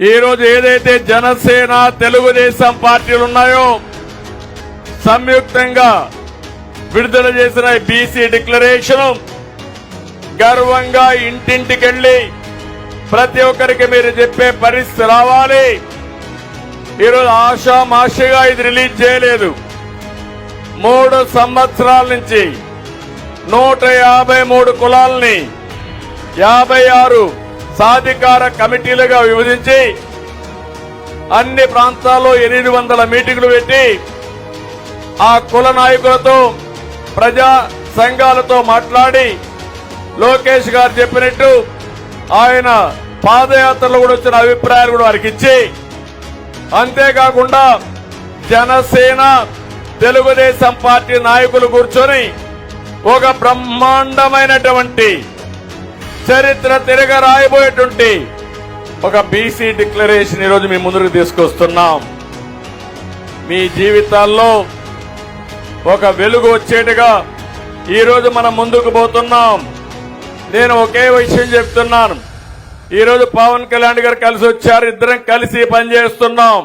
ఈ రోజు ఏదైతే జనసేన తెలుగుదేశం పార్టీలు ఉన్నాయో సంయుక్తంగా విడుదల చేసిన బీసీ డిక్లరేషన్ గర్వంగా ఇంటింటికెళ్లి ప్రతి ఒక్కరికి మీరు చెప్పే పరిస్థితి రావాలి. ఈరోజు ఆషామాషిగా ఇది రిలీజ్ చేయలేదు. 3 సంవత్సరాల నుంచి 153 కులాలని 56 సాధికార కమిటీలుగా విభజించి అన్ని ప్రాంతాల్లో 800 మీటింగులు పెట్టి ఆ కుల నాయకులతో ప్రజా సంఘాలతో మాట్లాడి లోకేష్ గారు చెప్పినట్టు ఆయన పాదయాత్రలో కూడా వచ్చిన అభిప్రాయాలు కూడా వారికి ఇచ్చి, అంతేకాకుండా జనసేన తెలుగుదేశం పార్టీ నాయకులు కూర్చొని ఒక బ్రహ్మాండమైనటువంటి చరిత్ర తిరగ రాయబోయేటువంటి ఒక బీసీ డిక్లరేషన్ ఈరోజు మీ ముందుకు తీసుకొస్తున్నాం. మీ జీవితాల్లో ఒక వెలుగు వచ్చేట్టుగా ఈరోజు మనం ముందుకు పోతున్నాం. నేను ఒకే విషయం చెప్తున్నాను. ఈరోజు పవన్ కళ్యాణ్ గారు కలిసి వచ్చారు. ఇద్దరం కలిసి పనిచేస్తున్నాం.